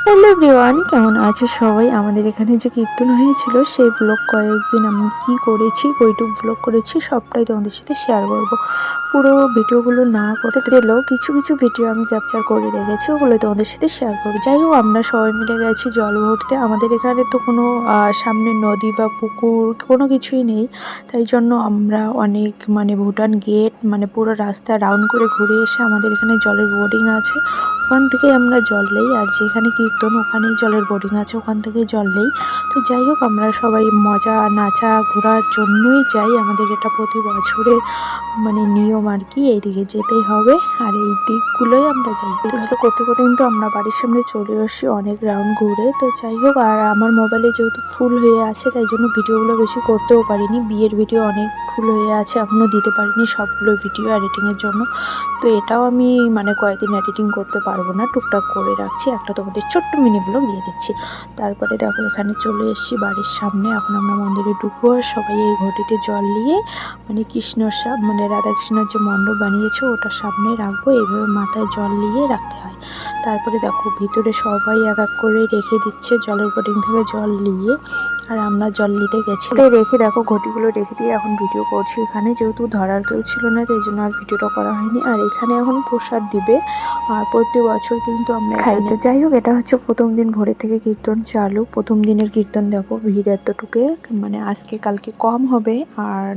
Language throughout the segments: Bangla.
হ্যালো এভরিওয়ান, কেমন আছে সবাই? আমাদের এখানে যে কীর্তন হয়েছিল সেই ব্লগ কয়েকদিন আমি কি করেছি, কইটুক ব্লগ করেছি সবটাই তোমাদের সাথে শেয়ার করব। পুরো ভিডিওগুলো না করতে গেলেও কিছু কিছু ভিডিও আমি ক্যাপচার করে রেখেছি, ওগুলো তোমাদের সাথে শেয়ার করবো। যাই হোক, আমরা সবাই মিলে গেছি জল ভরতে। আমাদের এখানে তো কোনো সামনে নদী বা পুকুর কোনো কিছুই নেই, তাই জন্য আমরা অনেক ভুটান গেট পুরো রাস্তা রাউন্ড করে ঘুরে এসে আমাদের এখানে জলের বোর্ডিং আছে, ওখান থেকে আমরা জল নেই। আর যেখানে কীর্তন ওখানেই জলের বোর্ডিং আছে, ওখান থেকে জল নেই। তো যাই হোক, আমরা সবাই মজা নাচা ঘোরার জন্যই যাই। আমাদের এটা প্রতি বছরের নিয়ম আর কি, এইদিকে যেতেই হবে আর এই দিকগুলোই আমরা যাই। তো করতে করতে কিন্তু আমরা বাড়ির সামনে চলে আসি অনেক রাউন্ড ঘুরে। তো যাই হোক, আর আমার মোবাইলে যেহেতু ফুল হয়ে আছে তাই জন্য ভিডিওগুলো বেশি করতেও পারিনি। বিয়ের ভিডিও অনেক ফুল হয়ে আছে, এখনও দিতে পারিনি সবগুলো ভিডিও এডিটিংয়ের জন্য। তো এটাও আমি কয়েকদিন এডিটিং করতে পারবো না, টুকটাক করে রাখছি, একটা তোমাদের ছোট্ট মিনি ব্লগ দিয়ে দিচ্ছি। তারপরে দেখো এখানে চলে এসেছি বাড়ির সামনে। এখন আমরা মন্দিরে ঢুকবো আর সবাই এই ঘটিতে জল নিয়ে কৃষ্ণর রাধাকৃষ্ণের যে মণ্ডপ বানিয়েছে ওটার সামনে রাখবো, এইভাবে মাথায় জল নিয়ে রাখতে হয়। তারপরে দেখো ভিতরে সবাই এক এক করে রেখে দিচ্ছে জলের বোটিং থেকে জল নিয়ে, আর আমরা জল নিতে গেছি। রেখে দেখো ঘটিগুলো রেখে দিয়ে এখন ভিডিও করছি এখানে, যেহেতু ধরার কেউ ছিল না তাই জন্য আর ভিডিওটা করা হয়নি। আর এখানে এখন প্রসাদ দিবে, আর প্রতি বছর কিন্তু আমরা খাই। তো যাই হোক, এটা হচ্ছে প্রথম দিন ভোরে থেকে কীর্তন চালু। প্রথম দিনের কীর্তন দেখো, ভিড় এতটুকু, আজকে কালকে কম হবে, আর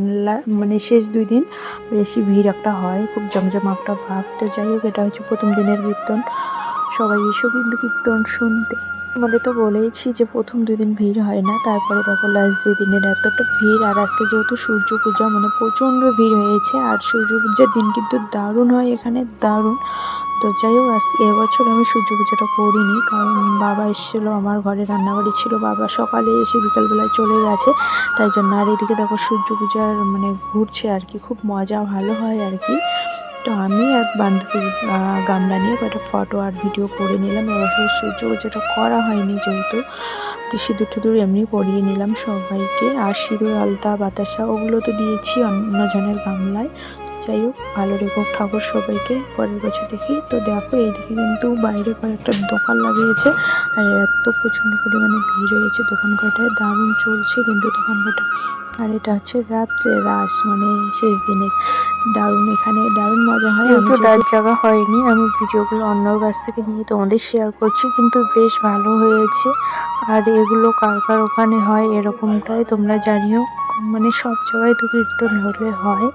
শেষ 2 দিন বেশি ভিড় একটা হয়, খুব জমজমাটা ভাব। তো যাই হোক, এটা হচ্ছে প্রথম দিনের কীর্তন। সবাই এসো কিন্তু কীর্তন শুনতে। আমাদের তো বলেইছি যে প্রথম 2 দিন ভিড় হয় না, তারপরে দেখো লাস্ট 2 দিনের এতটা ভিড়। আর আজকে যেহেতু সূর্য পূজা প্রচণ্ড ভিড় হয়েছে, আর সূর্য পূজার দিন কিন্তু দারুণ হয় এখানে, দারুণ। তো যাই হোক, এবছর আমি সূর্য পূজাটা করিনি, কারণ বাবা এসেছিলো, আমার ঘরে রান্নাবাড়ি ছিল, বাবা সকালে এসে বিকালবেলায় চলে গেছে, তাই জন্য। আর এদিকে দেখো সূর্য পূজার ঘুরছে আর কি, খুব মজা ভালো হয় আর কি। তো আমি এক বান্ধবীর গামলা নিয়ে কয়েকটা ফটো আর ভিডিও করে নিলাম। এবছর সূর্য পূজাটা করা হয়নি যেহেতু, তো সিঁদুর টিঁদুর এমনি পরিয়ে নিলাম সবাইকে। আর সিঁদুর আলতা বাতাসা ওগুলো তো দিয়েছি অন্যজনের গামলায়। যাই হোক, ভালো রেখো ঠাকুর সবাইকে, পরের বছর দেখি। তো দেখো এইদিকে কিন্তু বাইরে কয়েকটা দোকান লাগিয়েছে, আর এত প্রচণ্ড পরিমাণে ভিড় হয়েছে দোকান কয়টায়, দারুণ চলছে কিন্তু দোকান কয়টা। আর এটা হচ্ছে রাত্রে রাস, শেষ দিনে দারুণ, এখানে দারুণ মজা হয়। আমি তো রাত জায়গা হয়নি, আমি ভিডিওগুলো অন্যর কাছ থেকে নিয়ে তোমাদের শেয়ার করছি, কিন্তু বেশ ভালো হয়েছে। আর এগুলো কার কার ওখানে হয় এরকমটাই তোমরা জানিও। সব জায়গায় তো কীর্তন হলে হয়,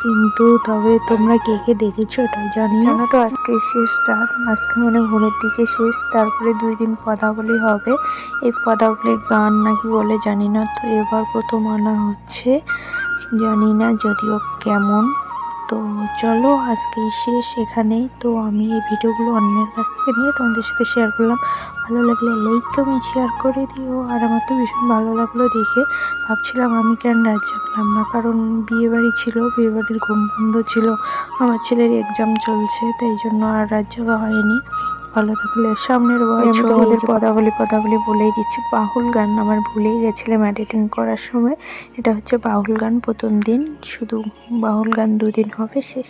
কিন্তু তবে তোমরা কে কে দেখেছো এটা জানিও। তো আজকে শেষ রাত, আজকে ভোরের দিকে শেষ। তারপরে 2 দিন পদাবলী হবে, এই পদাবলী গান নাকি বলে জানি না, তো এবার প্রথম আনা হচ্ছে, জানি না যদিও কেমন। তো চলো, আজকেই শেষ এখানেই। তো আমি এই ভিডিওগুলো অন্যের কাছ থেকে নিয়ে তোমাদের সাথে শেয়ার করলাম। ভালো লাগলে লাইক কমেন্ট শেয়ার করে দিও। আর আমার তো ভীষণ ভালো লাগলো দেখে, ভাবছিলাম আমি কেন রাত জাগলাম না, কারণ বিয়েবাড়ি ছিল, বিয়েবাড়ির ঘুম বন্ধ ছিল, আমার ছেলের এক্সাম চলছে, তাই জন্য আর রাত জাগা হয়নি। ভালো থাকলে সামনের বছর। তোমাদের পদাবলী বলেই দিচ্ছি, বাউল গান আমার ভুলেই গেছিলাম এডিটিং করার সময়। এটা হচ্ছে বাউল গান প্রথম দিন, শুধু বাউল গান 2 দিন হবে, শেষ।